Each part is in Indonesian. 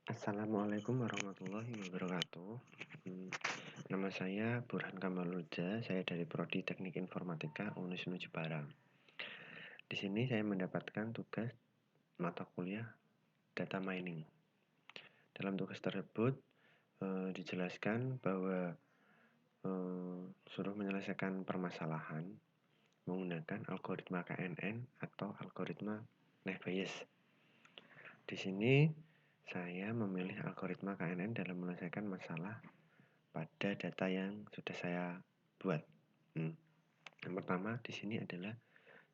Assalamualaikum warahmatullahi wabarakatuh. Nama saya Burhan Kamaludza, saya dari Prodi Teknik Informatika Unisnu Jepara. Di sini saya mendapatkan tugas mata kuliah Data Mining. Dalam tugas tersebut dijelaskan bahwa suruh menyelesaikan permasalahan menggunakan algoritma KNN atau algoritma Naive Bayes. Di sini saya memilih algoritma KNN dalam menyelesaikan masalah pada data yang sudah saya buat. Yang pertama di sini adalah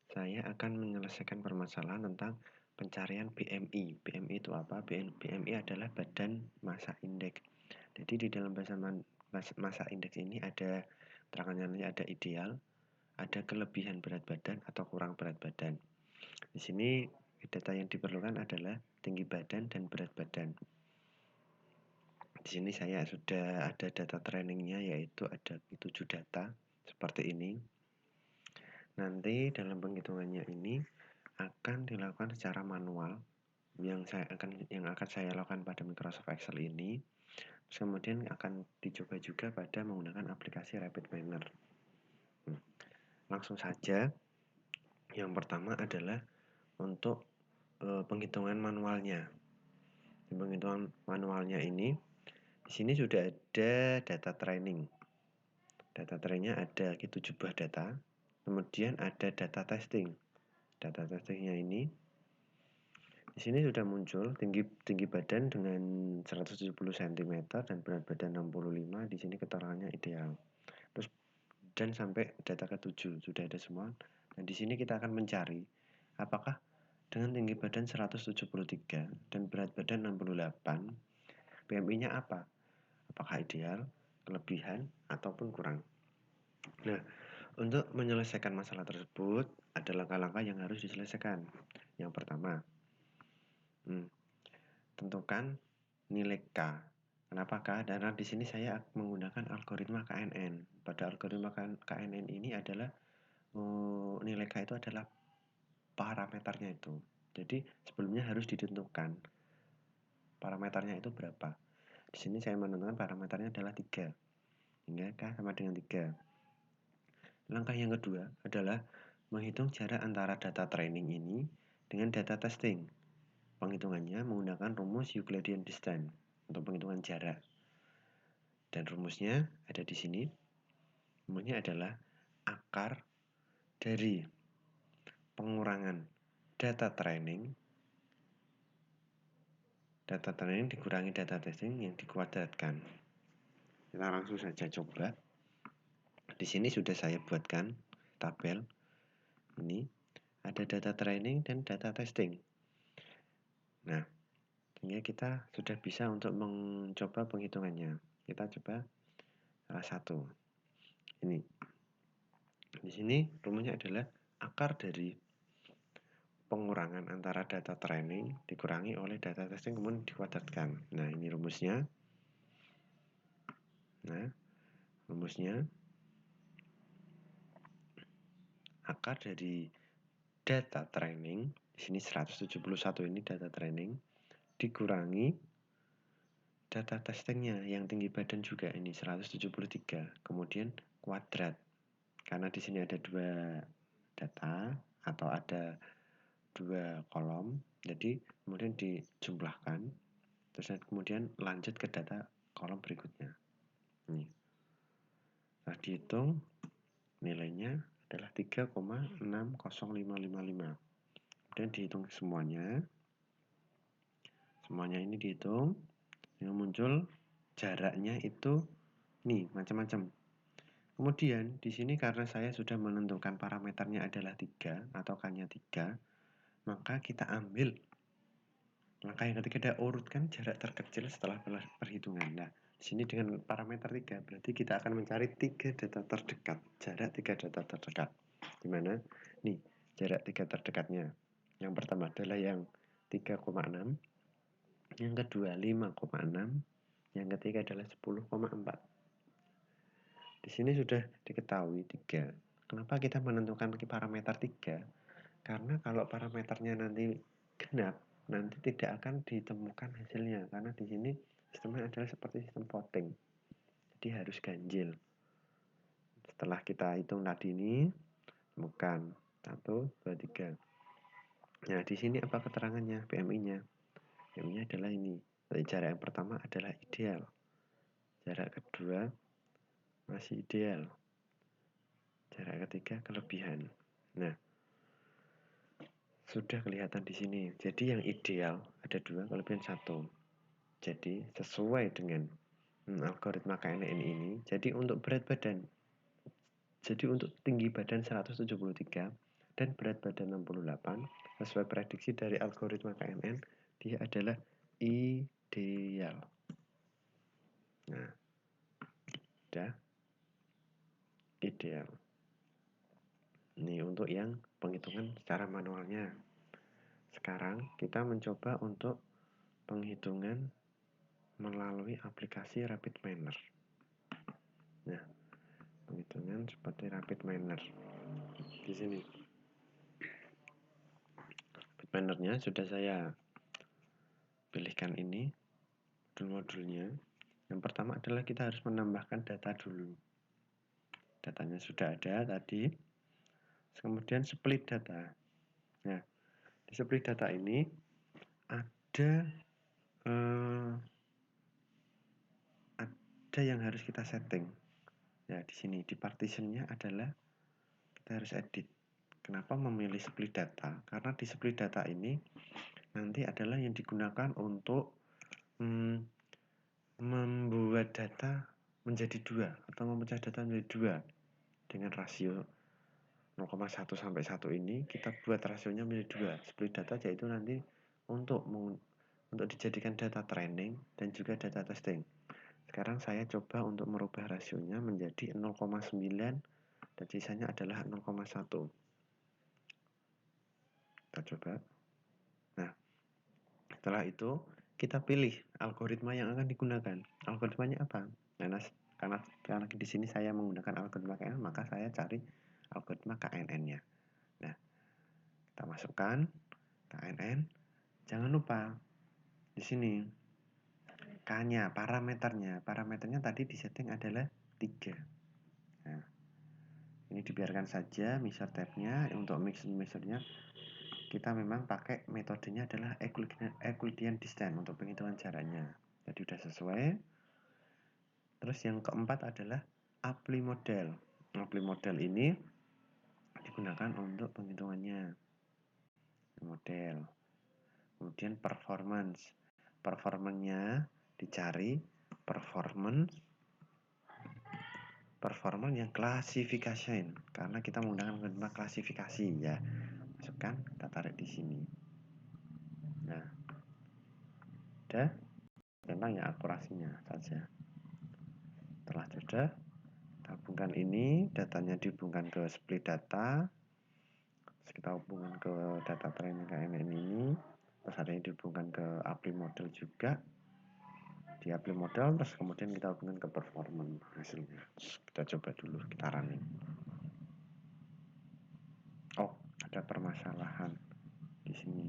saya akan menyelesaikan permasalahan tentang pencarian BMI. BMI itu apa? BMI adalah badan massa indeks. Jadi di dalam massa indeks ini ada terangannya, ada ideal, ada kelebihan berat badan atau kurang berat badan. Di sini data yang diperlukan adalah tinggi badan dan berat badan. Di sini saya sudah ada data trainingnya, yaitu ada 7 data seperti ini. Nanti dalam penghitungannya ini akan dilakukan secara manual yang akan saya lakukan pada Microsoft Excel ini. Terus kemudian akan dicoba juga pada menggunakan aplikasi Rapid Miner. Langsung saja. Yang pertama adalah untuk penghitungan manualnya. Di penghitungan manualnya ini, di sini sudah ada data training. Data trainingnya ada 7 buah data. Kemudian ada data testing. Data testingnya ini di sini sudah muncul tinggi badan dengan 170 cm dan berat badan 65. Di sini keterangannya ideal. Terus dan sampai data ke-7 sudah ada semua. Dan di sini kita akan mencari apakah dengan tinggi badan 173 dan berat badan 68, BMI-nya apa? Apakah ideal, kelebihan, ataupun kurang? Nah, untuk menyelesaikan masalah tersebut, ada langkah-langkah yang harus diselesaikan. Yang pertama, tentukan nilai K. Kenapa K? Karena di sini saya menggunakan algoritma KNN. Pada algoritma KNN ini adalah nilai K itu adalah parameternya itu. Jadi sebelumnya harus ditentukan parameternya itu berapa. Di sini saya menentukan parameternya adalah 3. Hingga K sama dengan 3. Langkah yang kedua adalah menghitung jarak antara data training ini dengan data testing. Penghitungannya menggunakan rumus Euclidean distance untuk penghitungan jarak. Dan rumusnya ada di sini. Rumusnya adalah akar dari pengurangan data training dikurangi data testing yang dikuadratkan. Kita langsung saja coba. Di sini sudah saya buatkan tabel. Ini ada data training dan data testing. Nah, sehingga kita sudah bisa untuk mencoba penghitungannya. Kita coba salah satu. Ini. Di sini rumusnya adalah akar dari pengurangan antara data training dikurangi oleh data testing kemudian dikuadratkan. Nah, ini rumusnya. Nah, rumusnya akar dari data training, di sini 171 ini data training, dikurangi data testingnya yang tinggi badan juga ini 173, kemudian kuadrat. Karena di sini ada 2 data atau ada 2 kolom, jadi kemudian dijumlahkan, terus kemudian lanjut ke data kolom berikutnya. Ini. Nah, dihitung nilainya adalah 3,60555. Kemudian dihitung semuanya. Semuanya ini dihitung. Yang muncul jaraknya itu nih macam-macam. Kemudian di sini karena saya sudah menentukan parameternya adalah 3 atau K-nya 3, maka kita ambil langkah yang ketiga, ada urutkan jarak terkecil setelah perhitungan. Nah, di sini dengan parameter 3 berarti kita akan mencari 3 data terdekat, jarak 3 data terdekat. Di mana? Nih, jarak 3 terdekatnya. Yang pertama adalah yang 3,6, yang kedua 5,6, yang ketiga adalah 10,4. Di sini sudah diketahui 3. Kenapa kita menentukan parameter 3? Karena kalau parameternya nanti genap, nanti tidak akan ditemukan hasilnya, karena di sini sistemnya adalah seperti sistem voting, jadi harus ganjil. Setelah kita hitung tadi ini, temukan 1, 2, 3. Nah, di sini apa keterangannya, PMI-nya? PMI-nya adalah ini. Jadi jarak yang pertama adalah ideal, jarak kedua masih ideal, jarak ketiga kelebihan. Nah, sudah kelihatan di sini. Jadi yang ideal ada 2, kelebihan 1. Jadi sesuai dengan algoritma KNN ini. Jadi untuk berat badan, jadi untuk tinggi badan 173 dan berat badan 68, sesuai prediksi dari algoritma KNN, dia adalah ideal. Nah, udah ideal. Ini untuk yang penghitungan secara manualnya. Sekarang kita mencoba untuk penghitungan melalui aplikasi Rapid Miner. Nah, penghitungan seperti Rapid Miner. Di sini Rapid Miner-nya sudah saya pilihkan ini modul-modulnya. Yang pertama adalah kita harus menambahkan data dulu. Datanya sudah ada tadi. Kemudian split data. Nah, di split data ini ada yang harus kita setting. Ya, di sini di partitionnya adalah kita harus edit. Kenapa memilih split data? Karena di split data ini nanti adalah yang digunakan untuk membuat data menjadi 2 atau memecah data menjadi 2 dengan rasio 0,1 sampai 1 ini kita buat rasionya menjadi 2. Split data yaitu nanti untuk dijadikan data training dan juga data testing. Sekarang saya coba untuk merubah rasionya menjadi 0,9 dan sisanya adalah 0,1. Kita coba. Nah, setelah itu kita pilih algoritma yang akan digunakan. Algoritmanya apa? Karena di sini saya menggunakan algoritma KNN, maka saya cari algoritma KNN-nya. Nah, kita masukkan KNN. Jangan lupa di sini K-nya, parameternya tadi disetting adalah 3. Nah, ini dibiarkan saja mixer tab-nya. Untuk mixer-nya kita memang pakai metodenya adalah Euclidean distance untuk penghitungan jaraknya. Jadi sudah sesuai. Terus yang keempat adalah apply model. Apply model ini digunakan untuk penghitungannya. Model. Kemudian performance. Performance-nya dicari performance yang classification, karena kita menggunakan algoritma klasifikasi ya. Masukkan, kita tarik di sini. Nah, udah, memang ya akurasinya saja. Setelah sudah, tabungkan ini, datanya dihubungkan ke split data. Terus kita hubungkan ke data training KNN ini. Terus ada yang dihubungkan ke apply model juga. Di apply model, terus kemudian kita hubungkan ke performance hasilnya. Terus kita coba dulu, kita running. Oh, ada permasalahan di sini.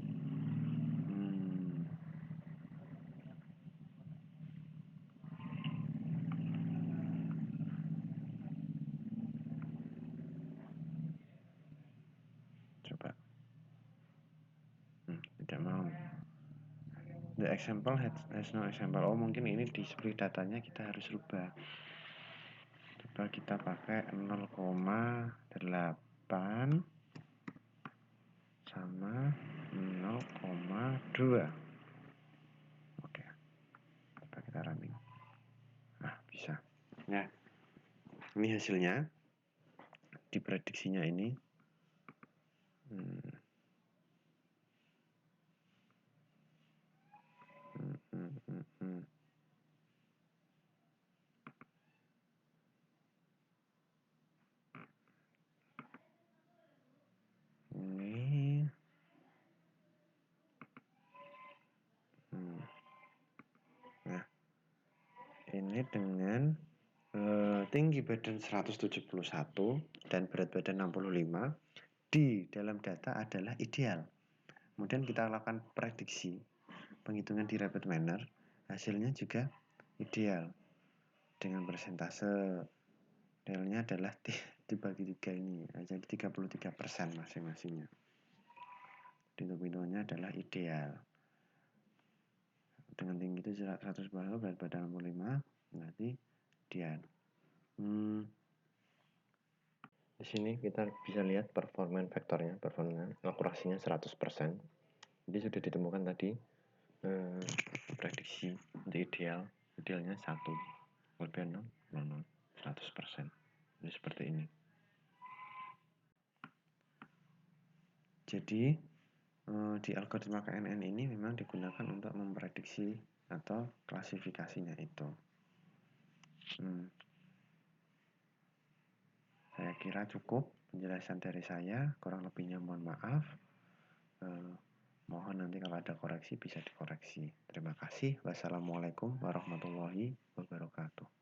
Coba. Tidak mau. The example has no example. Oh, mungkin ini di split datanya kita harus rubah. Coba kita pakai 0,8 sama 0,2. Oke. Coba kita running. Nah, bisa. Nah, ini hasilnya. Di prediksinya ini. Ini. Nah, ini dengan tinggi badan 171 dan berat badan 65 di dalam data adalah ideal. Kemudian kita lakukan prediksi, penghitungan di rapid manner, hasilnya juga ideal dengan persentase realnya adalah dibagi 3 ini, jadi 33% masing-masingnya. Hitung-hitungannya adalah ideal. Dengan tinggi itu 100 berat badan 65, berarti ideal. Di sini kita bisa lihat performance vektornya, performance akurasinya 100%. Jadi sudah ditemukan tadi prediksi untuk idealnya 1 lebih 0, 0, 100%. Jadi seperti ini. Jadi di algoritma KNN ini memang digunakan untuk memprediksi atau klasifikasinya itu. Saya kira cukup penjelasan dari saya, kurang lebihnya mohon maaf. Mohon nanti kalau ada koreksi bisa dikoreksi. Terima kasih. Wassalamualaikum warahmatullahi wabarakatuh.